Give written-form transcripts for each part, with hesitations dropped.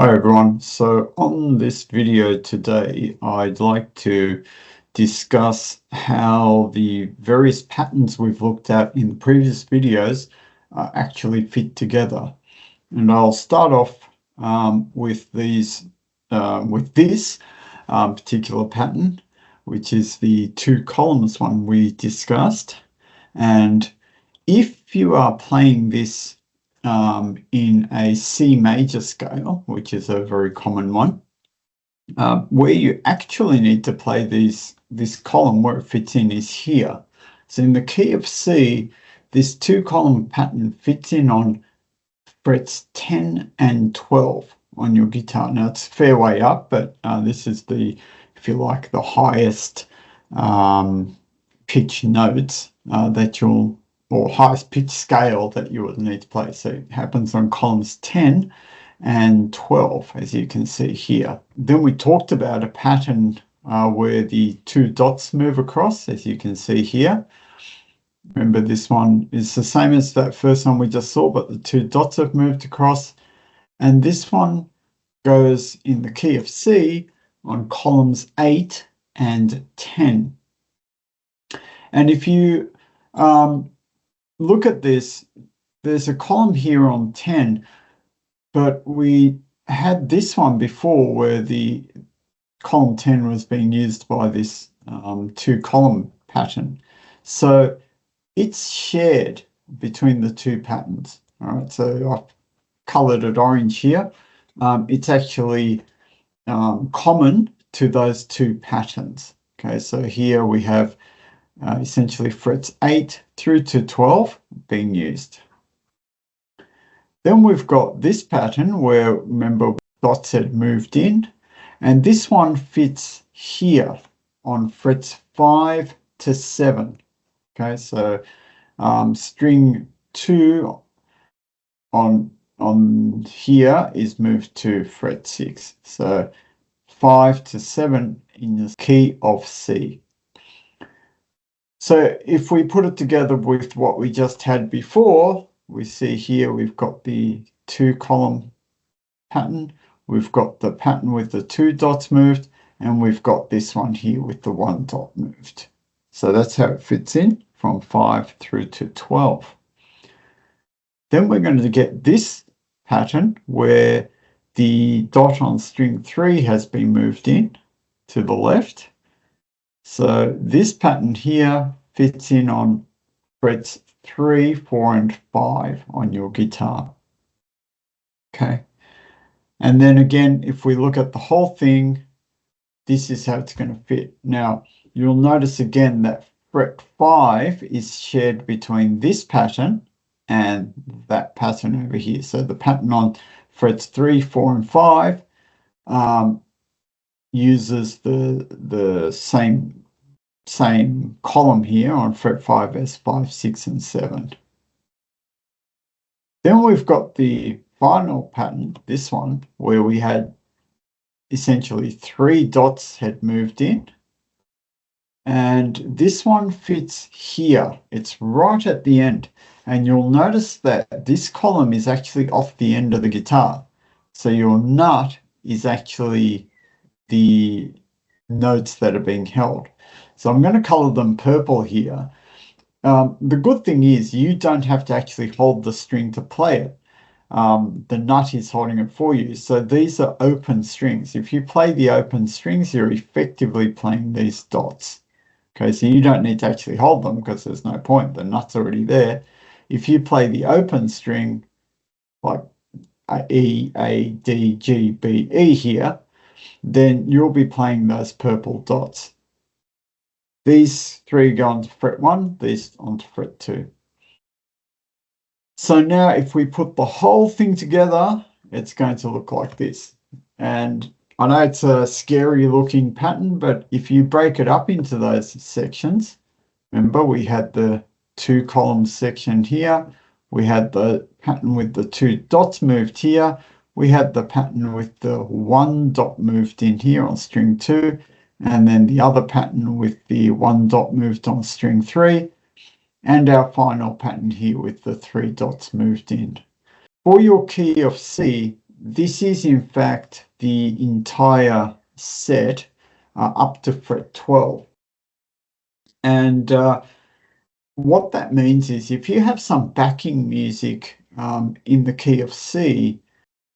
Hi everyone, so on this video today I'd like to discuss how the various patterns we've looked at in the previous videos actually fit together. And I'll start off with this particular pattern, which is the two columns one we discussed. And if you are playing this in a C major scale, which is a very common one, where you actually need to play this column where it fits in is here. So in the key of C, this two column pattern fits in on frets 10 and 12 on your guitar. Now it's a fair way up, but this is the, if you like, the highest pitch notes that you'll, or highest pitch scale that you would need to play. So it happens on columns 10 and 12, as you can see here. Then we talked about a pattern where the two dots move across, as you can see here. Remember, this one is the same as that first one we just saw, but the two dots have moved across. And this one goes in the key of C on columns 8 and 10. And if you look at this, there's a column here on 10, but we had this one before where the column 10 was being used by this two column pattern. So it's shared between the two patterns. All right, so I've colored it orange here. It's actually common to those two patterns. Okay, so here we have essentially frets 8 through to 12 being used. Then we've got this pattern where, remember, dots had moved in, and this one fits here on frets 5 to 7. Okay, so string 2 on here is moved to fret 6. So 5 to 7 in the key of C. So if we put it together with what we just had before, we see here we've got the two column pattern, we've got the pattern with the two dots moved, and we've got this one here with the one dot moved. So that's how it fits in from 5 through to 12. Then we're going to get this pattern where the dot on string 3 has been moved in to the left. So this pattern here fits in on frets 3, 4, and 5 on your guitar. Okay. And then again, if we look at the whole thing, this is how it's going to fit. Now, you'll notice again that fret 5 is shared between this pattern and that pattern over here. So the pattern on frets 3, 4, and 5 uses the same column here on fret 5 as 5, 6, and 7. Then we've got the final pattern, this one, where we had essentially 3 dots had moved in. And this one fits here. It's right at the end. And you'll notice that this column is actually off the end of the guitar. So your nut is actually the notes that are being held. So I'm going to color them purple here. The good thing is you don't have to actually hold the string to play it. The nut is holding it for you. So these are open strings. If you play the open strings, you're effectively playing these dots. Okay, so you don't need to actually hold them because there's no point. The nut's already there. If you play the open string, like E, A, D, G, B, E here, then you'll be playing those purple dots. These 3 go onto fret 1, these onto fret 2. So now if we put the whole thing together, it's going to look like this. And I know it's a scary looking pattern, but if you break it up into those sections, remember we had the two column section here, we had the pattern with the two dots moved here, we had the pattern with the one dot moved in here on string 2, and then the other pattern with the one dot moved on string 3, and our final pattern here with the 3 dots moved in. For your key of C, this is in fact the entire set up to fret 12. And what that means is if you have some backing music in the key of C,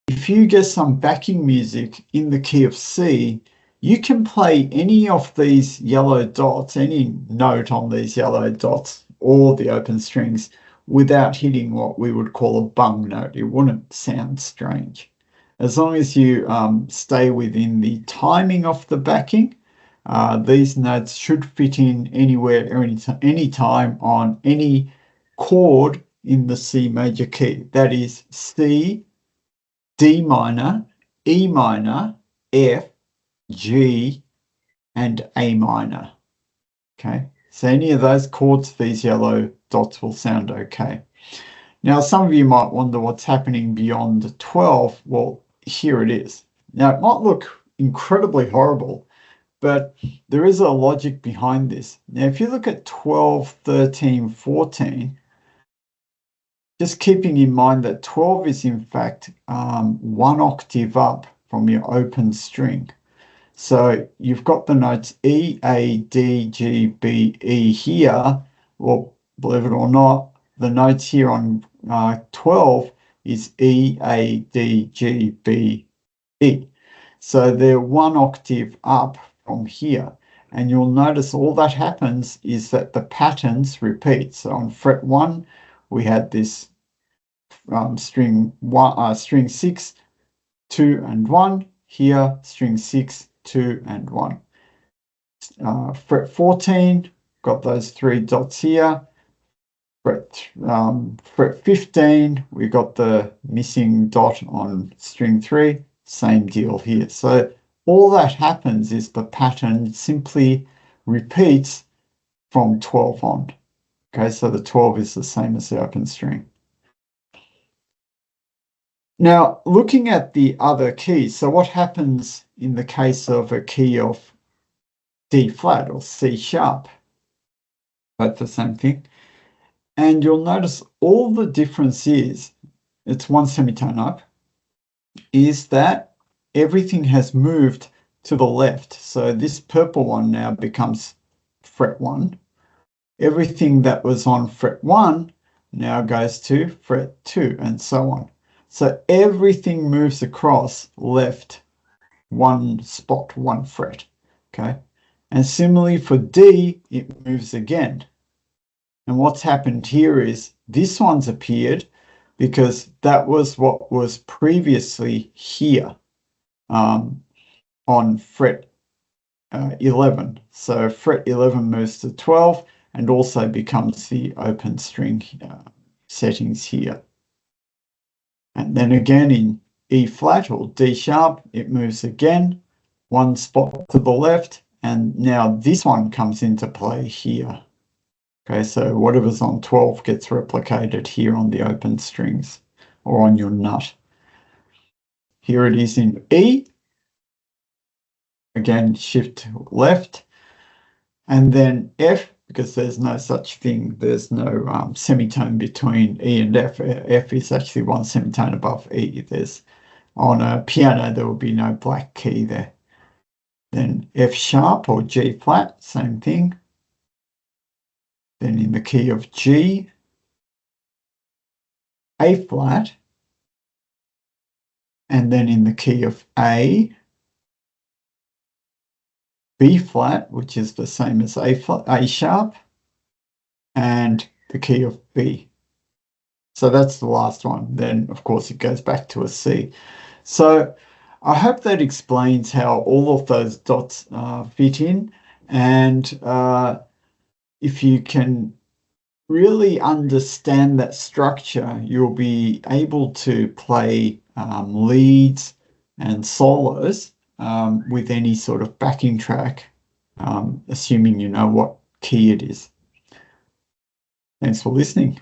if you get some backing music in the key of C, you can play any of these yellow dots, any note on these yellow dots or the open strings without hitting what we would call a bung note. It wouldn't sound strange. As long as you stay within the timing of the backing, these notes should fit in anywhere, any time on any chord in the C major key. That is C, D minor, E minor, F, G, and A minor. Okay, so any of those chords, these yellow dots will sound okay. Now, some of you might wonder what's happening beyond 12. Well, here it is. Now, it might look incredibly horrible, but there is a logic behind this. Now, if you look at 12, 13, 14, just keeping in mind that 12 is in fact 1 octave up from your open string. So you've got the notes E, A, D, G, B, E here. Well, believe it or not, the notes here on 12 is E, A, D, G, B, E. So they're 1 octave up from here. And you'll notice all that happens is that the patterns repeat. So on fret 1, we had this string 6, 2, and 1. Here, string 6, 2, and 1. Fret 14, got those 3 dots here. Fret 15, we got the missing dot on string 3. Same deal here. So all that happens is the pattern simply repeats from 12 on. Okay, so the 12 is the same as the open string. Now, looking at the other keys, so what happens in the case of a key of D flat or C sharp? Both the same thing. And you'll notice all the difference is, it's 1 semitone up, is that everything has moved to the left. So this purple one now becomes fret 1. Everything that was on fret 1 now goes to fret 2, and so on. So everything moves across left 1 spot, 1 fret. Okay. And similarly for D, it moves again. And what's happened here is this one's appeared because that was what was previously here on fret 11. So fret 11 moves to 12 and also becomes the open string settings here. And then again in E flat or D sharp, it moves again 1 spot to the left, and now this one comes into play here. Okay, so whatever's on 12 gets replicated here on the open strings or on your nut. Here it is in E. Again, shift left. And then F, because there's no such thing, there's no semitone between E and F. F is actually 1 semitone above E. There's, on a piano, there will be no black key there. Then F sharp or G flat, same thing. Then in the key of G, A flat, and then in the key of A, B flat, which is the same as A flat, A sharp, and the key of B. So that's the last one. Then, of course, it goes back to a C. So I hope that explains how all of those dots fit in. And if you can really understand that structure, you'll be able to play leads and solos with any sort of backing track, assuming you know what key it is. Thanks for listening.